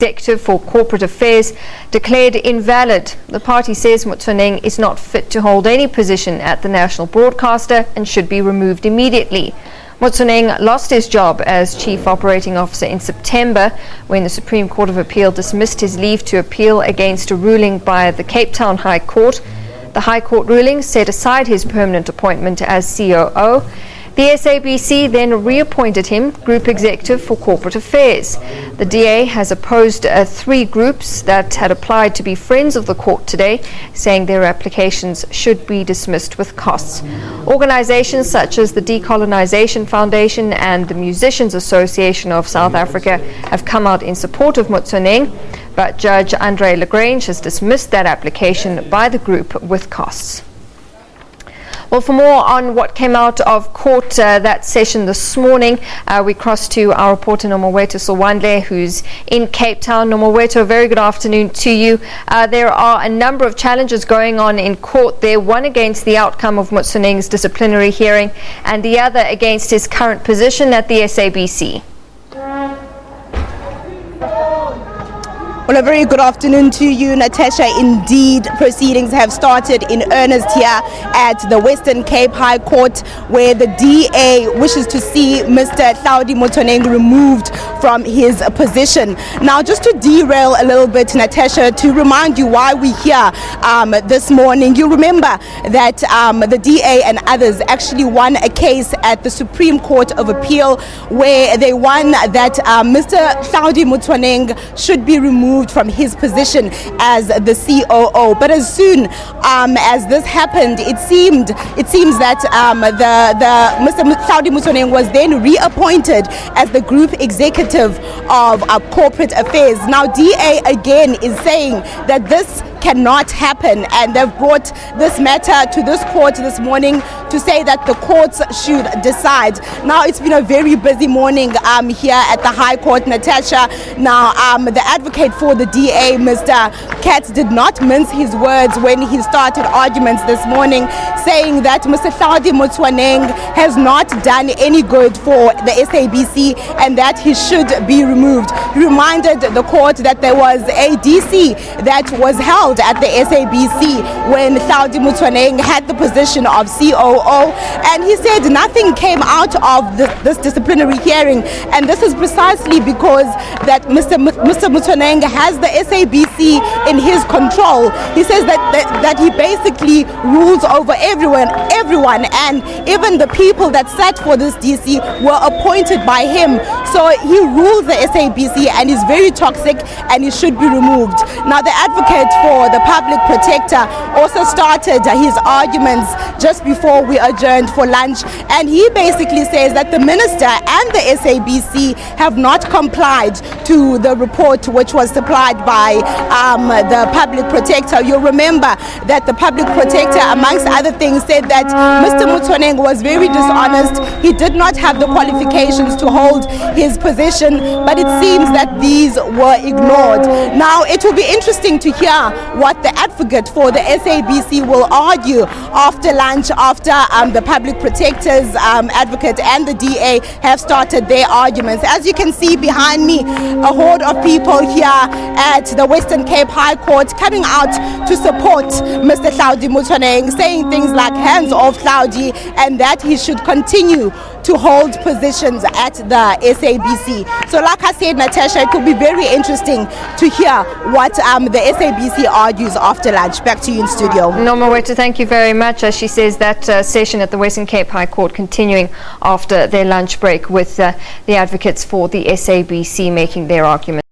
Executive for Corporate Affairs declared invalid. The party says Motsoeneng is not fit to hold any position at the national broadcaster and should be removed immediately. Motsoeneng lost his job as Chief Operating Officer in September when the Supreme Court of Appeal dismissed his leave to appeal against a ruling by the Cape Town High Court. The High Court ruling set aside his permanent appointment as COO. The SABC then reappointed him Group Executive for Corporate Affairs. The DA has opposed 3 groups that had applied to be friends of the court today, saying their applications should be dismissed with costs. Organizations such as the Decolonization Foundation and the Musicians Association of South Africa have come out in support of Motsoeneng, but Judge Andre Lagrange has dismissed that application by the group with costs. Well, for more on what came out of court that session this morning, we cross to our reporter Nomawethu Solwandle, who's in Cape Town. Nomawethu, a very good afternoon to you. There are a number of challenges going on in court there, one against the outcome of Motsoeneng's disciplinary hearing and the other against his current position at the SABC. Well, a very good afternoon to you, Natasha. Indeed, proceedings have started in earnest here at the Western Cape High Court, where the DA wishes to see Mr. Hlaudi Motsoeneng removed from his position. Now, just to derail a little bit, Natasha, to remind you why we're here this morning, you remember that the DA and others actually won a case at the Supreme Court of Appeal where they won that Mr. Hlaudi Motsoeneng should be removed from his position as the COO. But as soon as this happened, it seems that Mr. Hlaudi Motsoeneng was then reappointed as the Group Executive of Corporate Affairs. Now, DA again is saying that this cannot happen, and they've brought this matter to this court this morning to say that the courts should decide. Now, it's been a very busy morning here at the High Court, Natasha. Now, the advocate for the DA, Mr. Katz, did not mince his words when he started arguments this morning, saying that Mr. Hlaudi Motsoeneng has not done any good for the SABC and that he should be removed. He reminded the court that there was a DC that was held at the SABC when Hlaudi Motsoeneng had the position of COO, and he said nothing came out of this disciplinary hearing, and this is precisely because that Mr. Motsoeneng has the SABC in his control. He says that he basically rules over everyone, and even the people that sat for this DC were appointed by him. So he rules the SABC and is very toxic, and he should be removed. Now, the advocate for the public protector also started his arguments just before we adjourned for lunch, and he basically says that the minister and the SABC have not complied to the report which was supplied by the public protector. You'll remember that the public protector, amongst other things, said that Mr. Motsoeneng was very dishonest. He did not have the qualifications to hold his position, but it seems that these were ignored. Now, it will be interesting to hear what the advocate for the SABC will argue after lunch, after the public protector's advocate and the DA have started their arguments. As you can see behind me, a horde of people here at the Western Cape High Court coming out to support Mr. Hlaudi Motsoeneng, saying things like hands off Hlaudi and that he should continue to hold positions at the SABC. So like I said, Natasha, it could be very interesting to hear what the SABC argues after lunch. Back to you in studio. Nomawethu, thank you very much. As she says, that session at the Western Cape High Court continuing after their lunch break with the advocates for the SABC making their argument.